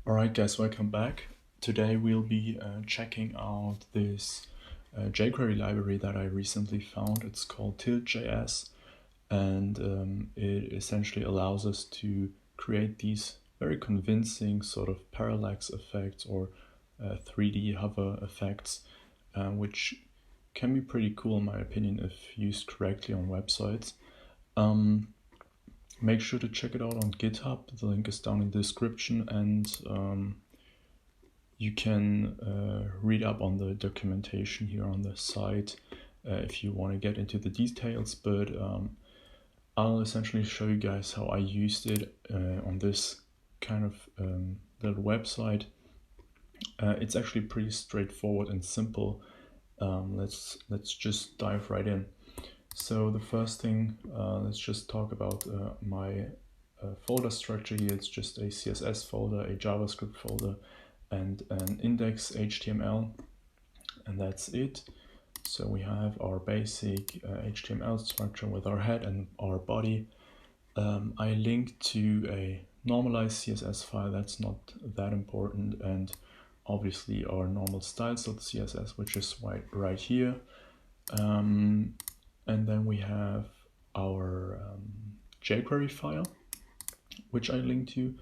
Alright guys, welcome back. Today we'll be checking out this Jquery library that I recently found. It's called Tilt.js, and it essentially allows us to create these very convincing sort of parallax effects or 3D hover effects, which can be pretty cool in my opinion if used correctly on websites. Make sure to check it out on GitHub. The link is down in the description, and you can read up on the documentation here on the site if you want to get into the details, but I'll essentially show you guys how I used it on this kind of little website. It's actually pretty straightforward and simple. Let's just dive right in. So the first thing, let's just talk about my folder structure here. It's just a CSS folder, a JavaScript folder, and an index.html, and that's it. So we have our basic HTML structure with our head and our body. I linked to a normalized CSS file, that's not that important, and obviously our normal styles.css, which is right here. And then we have our Jquery file, which I linked to,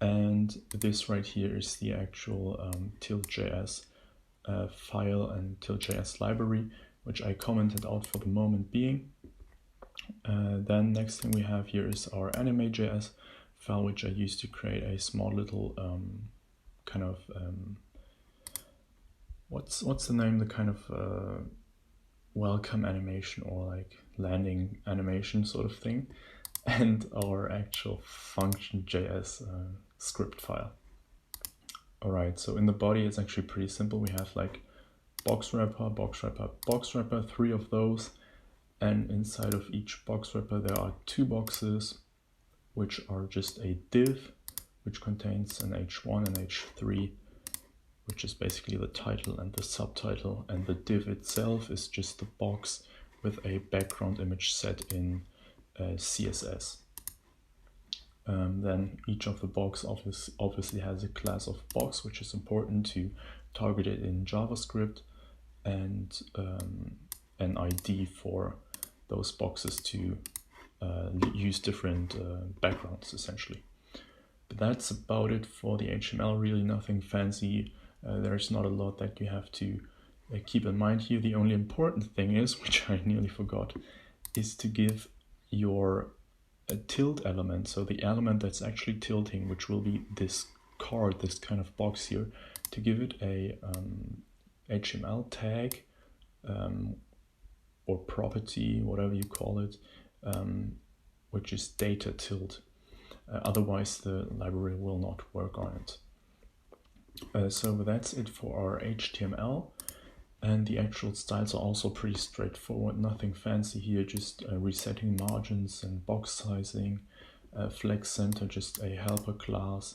and this right here is the actual Tilt.js file and Tilt.js library, which I commented out for the moment being. Then next thing we have here is our Animate Js file, which I used to create a small little kind of what's the name? The kind of welcome animation or like landing animation sort of thing, and our actual function.js script file. Alright, so in the body it's actually pretty simple. We have like box wrapper, box wrapper, box wrapper, 3 of those, and inside of each box wrapper there are 2 boxes, which are just a div, which contains an h1 and h3, which is basically the title and the subtitle, and the div itself is just the box with a background image set in CSS. Then each of the box obviously has a class of box, which is important to target it in JavaScript, and an ID for those boxes to use different backgrounds essentially. But that's about it for the HTML, really nothing fancy. There's not a lot that you have to keep in mind here. The only important thing is, which I nearly forgot, is to give your tilt element, so the element that's actually tilting, which will be this card, this kind of box here, to give it a HTML tag or property, whatever you call it, which is data tilt. Otherwise the library will not work on it. So that's it for our HTML, and the actual styles are also pretty straightforward, nothing fancy here, just resetting margins and box sizing, flex center, just a helper class.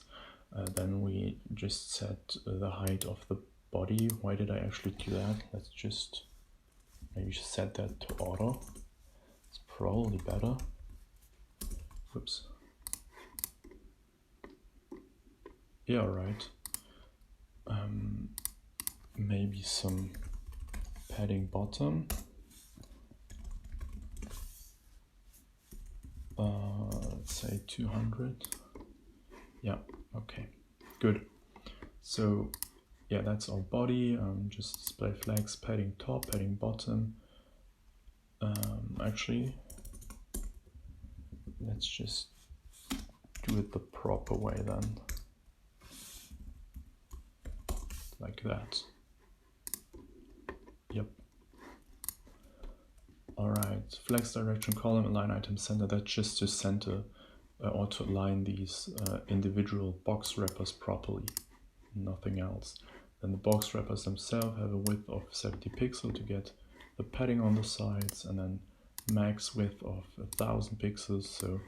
Then we just set the height of the body. Why did I actually do that? Let's just maybe set that to auto. It's probably better. Whoops. Yeah, right. Maybe some padding bottom. Let's say 200. Yeah, okay, good. So yeah, that's our body. Just display flags, padding top, padding bottom. Actually, let's just do it the proper way then. Like that. Yep. Alright, flex direction column, align item center, that's just to center or to align these individual box wrappers properly, nothing else. Then the box wrappers themselves have a width of 70 pixels to get the padding on the sides, and then max width of 1000 pixels, so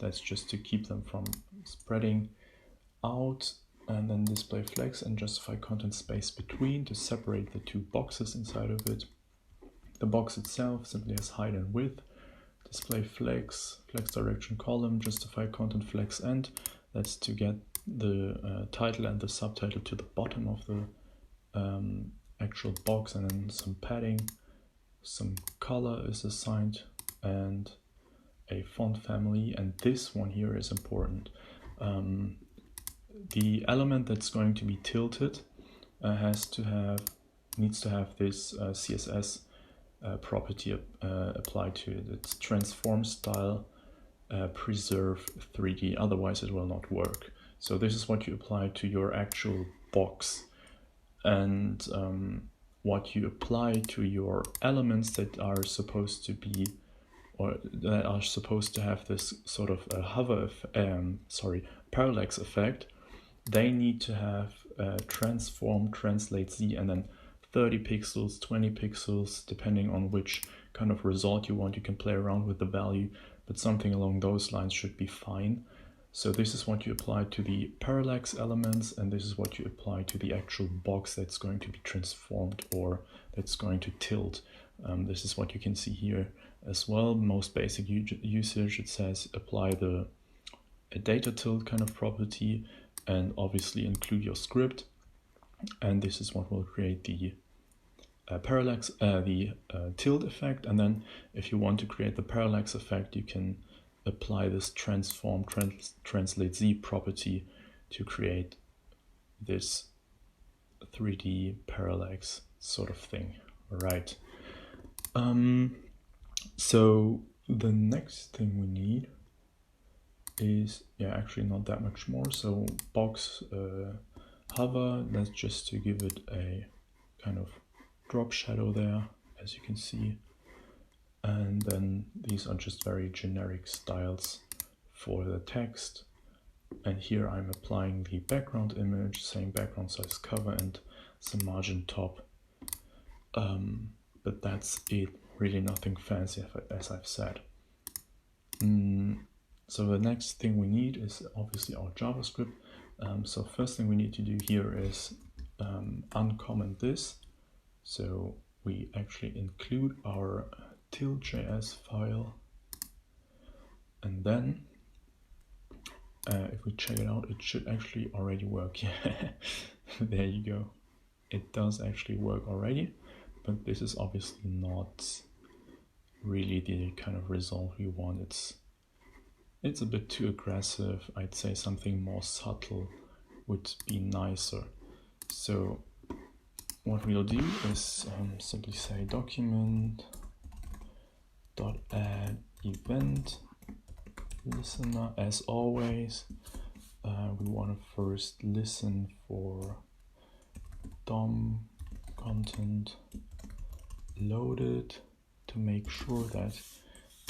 that's just to keep them from spreading out. And then display flex and justify content space between to separate the 2 boxes inside of it. The box itself simply has height and width. Display flex, flex direction column, justify content flex end. That's to get the title and the subtitle to the bottom of the actual box, and then some padding, some color is assigned, and a font family. And this one here is important. The element that's going to be tilted needs to have this CSS property applied to it. It's transform style preserve 3D, otherwise it will not work. So this is what you apply to your actual box, and what you apply to your elements that are supposed to be, or that are supposed to have this sort of a parallax effect. They need to have transform translate z, and then 30 pixels, 20 pixels, depending on which kind of result you want. You can play around with the value, but something along those lines should be fine. So this is what you apply to the parallax elements, and this is what you apply to the actual box that's going to be transformed or that's going to tilt. This is what you can see here as well. Most basic usage, it says apply the data tilt kind of property, and obviously include your script. And this is what will create the parallax, the tilt effect. And then if you want to create the parallax effect, you can apply this transform translate z property to create this 3D parallax sort of thing. All right. So the next thing we need is, actually not that much more. So box hover, that's just to give it a kind of drop shadow there, as you can see. And then these are just very generic styles for the text. And here I'm applying the background image, same background size cover, and some margin top. But that's it, really nothing fancy, as I've said. So the next thing we need is obviously our JavaScript. So first thing we need to do here is uncomment this. So we actually include our Tilt.js file, and then if we check it out, it should actually already work. There you go. It does actually work already, but this is obviously not really the kind of result we want. It's a bit too aggressive. I'd say something more subtle would be nicer. So what we'll do is simply say document.add event listener. As always, we want to first listen for DOM content loaded to make sure that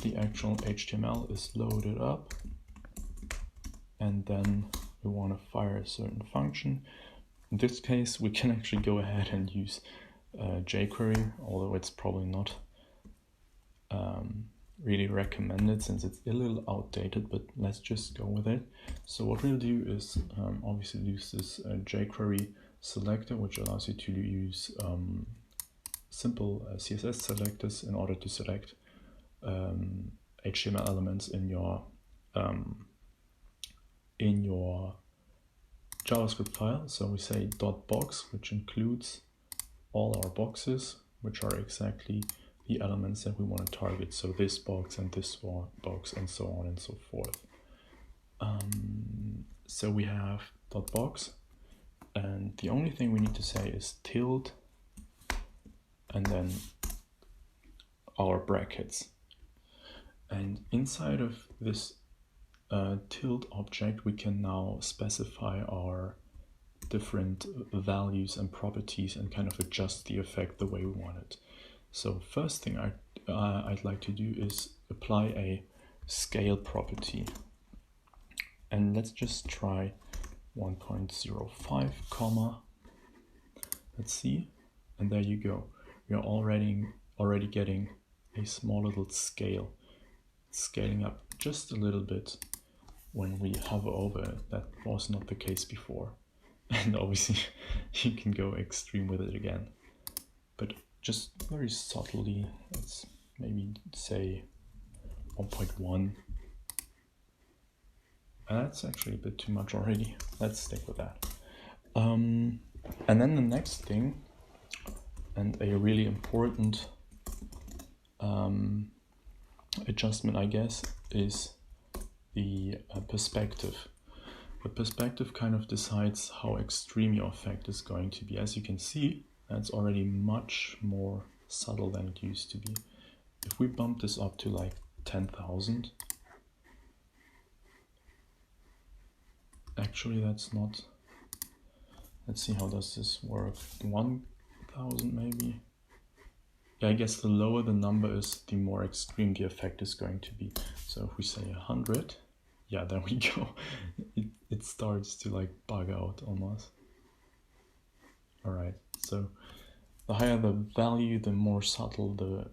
the actual HTML is loaded up, and then we want to fire a certain function. In this case, we can actually go ahead and use Jquery, although it's probably not really recommended since it's a little outdated, but let's just go with it. So what we'll do is obviously use this Jquery selector, which allows you to use simple CSS selectors in order to select HTML elements in your JavaScript file. So we say .box, which includes all our boxes, which are exactly the elements that we want to target. So this box and this box and so on and so forth. So we have .box, and the only thing we need to say is tilt and then our brackets. And inside of this tilt object, we can now specify our different values and properties and kind of adjust the effect the way we want it. So first thing I'd like to do is apply a scale property. And let's just try 1.05, comma. Let's see. And there you go. We are already getting a small little scale. Scaling up just a little bit when we hover over it. That was not the case before. And obviously you can go extreme with it again. But just very subtly, let's maybe say 1.1. That's actually a bit too much already. Let's stick with that. And then the next thing, and a really important adjustment, I guess, is the perspective. The perspective kind of decides how extreme your effect is going to be. As you can see, that's already much more subtle than it used to be. If we bump this up to like 10,000, actually that's not, let's see, how does this work? 1,000 maybe? Yeah, I guess the lower the number is, the more extreme the effect is going to be. So if we say 100, yeah, there we go. It starts to like bug out almost. All right, so the higher the value, the more subtle the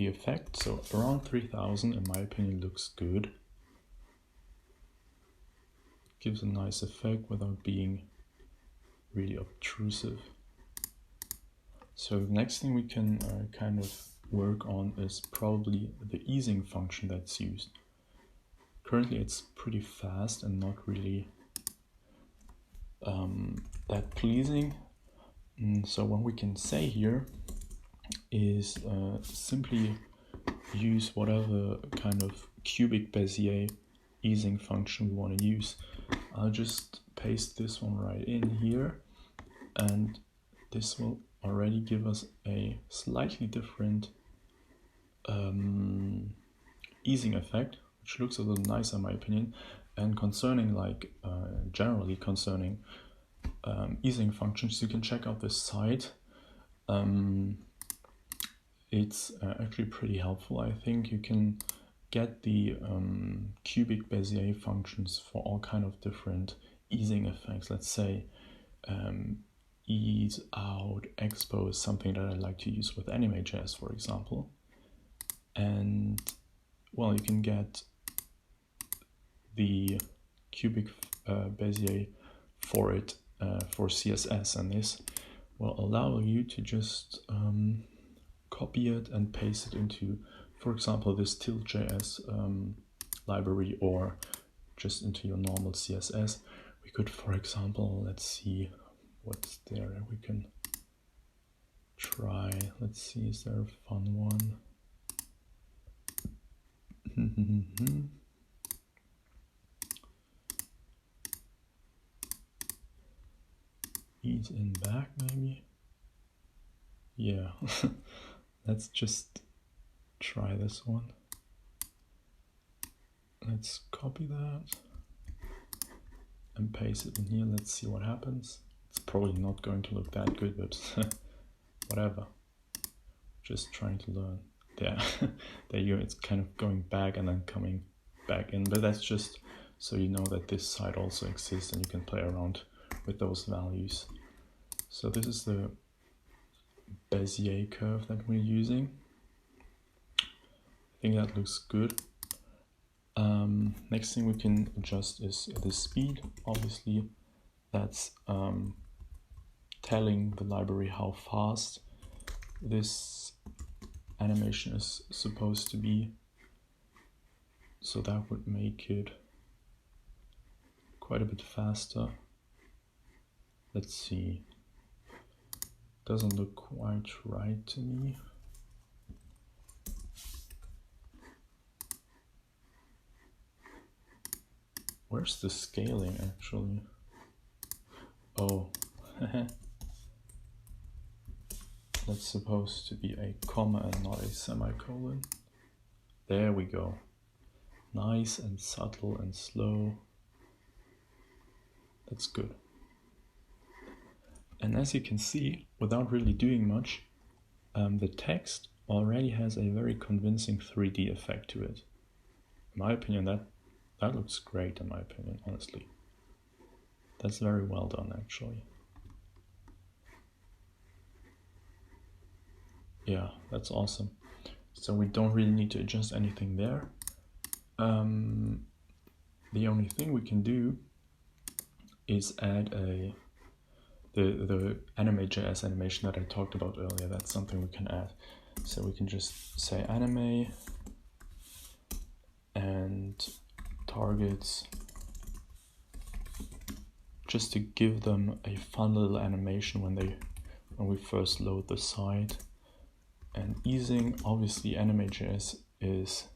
effect. So around 3,000, in my opinion, looks good. Gives a nice effect without being really obtrusive. So the next thing we can kind of work on is probably the easing function that's used. Currently it's pretty fast and not really that pleasing. So what we can say here is simply use whatever kind of cubic Bezier easing function we want to use. I'll just paste this one right in here, and this will already give us a slightly different easing effect, which looks a little nicer in my opinion. And concerning like generally concerning easing functions, you can check out this site. It's actually pretty helpful. I think you can get the cubic Bezier functions for all kind of different easing effects. Let's say ease out, expose, something that I like to use with Animate Js, for example. And well, you can get the cubic Bezier for it for CSS, and this will allow you to just copy it and paste it into, for example, this Tilt.js library, or just into your normal CSS. We could, for example, let's see what's there. We can try, let's see, is there a fun one? Ease in back, maybe? Yeah, let's just try this one. Let's copy that and paste it in here. Let's see what happens. It's probably not going to look that good, but whatever. Just trying to learn. Yeah, there you go. It's kind of going back and then coming back in, but that's just so you know that this side also exists and you can play around with those values. So this is the Bezier curve that we're using. I think that looks good. Next thing we can adjust is the speed. Obviously, that's telling the library how fast this animation is supposed to be. So that would make it quite a bit faster. Let's see. Doesn't look quite right to me. Where's the scaling actually? Oh, that's supposed to be a comma and not a semicolon. There we go. Nice and subtle and slow. That's good. And as you can see, without really doing much, the text already has a very convincing 3D effect to it. In my opinion, that looks great, in my opinion, honestly. That's very well done, actually. Yeah, that's awesome. So we don't really need to adjust anything there. The only thing we can do is add the Animate Js animation that I talked about earlier. That's something we can add. So we can just say anime and targets just to give them a fun little animation when we first load the site. And easing, obviously Animate JS is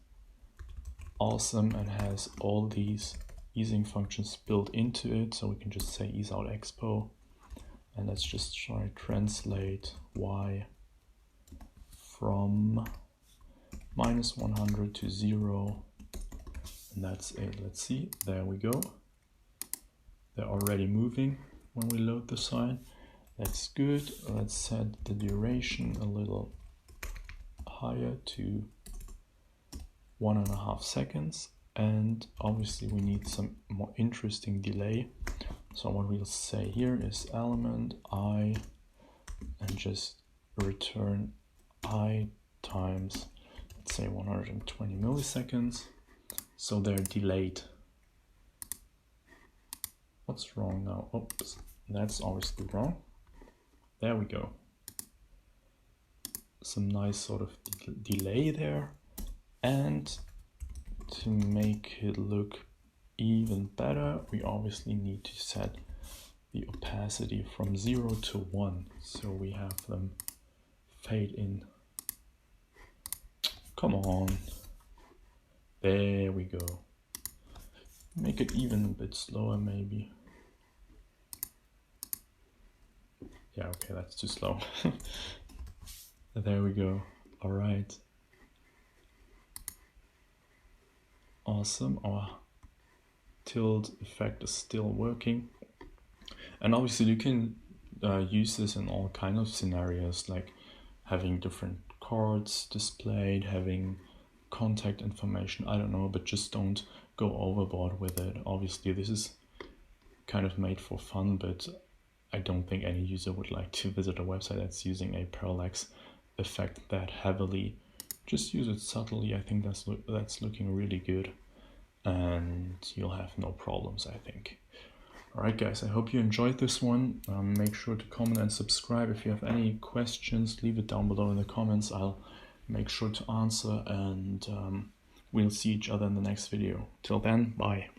awesome and has all these easing functions built into it, so we can just say ease out expo, and let's just try translate y from -100 to 0, and that's it. Let's see, there we go. They're already moving when we load the site. That's good. Let's set the duration a little higher to 1.5 seconds, and obviously we need some more interesting delay. So what we'll say here is element I and just return I times, let's say 120 milliseconds. So they're delayed. What's wrong now? Oops, that's obviously wrong. There we go. Some nice sort of delay there. And to make it look even better, we obviously need to set the opacity from 0 to 1. So we have them fade in. Come on. There we go. Make it even a bit slower maybe. Yeah, okay, that's too slow. There we go. All right. Awesome. Our tilt effect is still working. And obviously you can use this in all kinds of scenarios, like having different cards displayed, having contact information, I don't know, but just don't go overboard with it. Obviously this is kind of made for fun, but I don't think any user would like to visit a website that's using a parallax effect that heavily. Just use it subtly. I think that's looking really good, and you'll have no problems, I think. Alright guys, I hope you enjoyed this one. Make sure to comment and subscribe. If you have any questions, leave it down below in the comments. I'll make sure to answer, and we'll see each other in the next video. Till then, bye.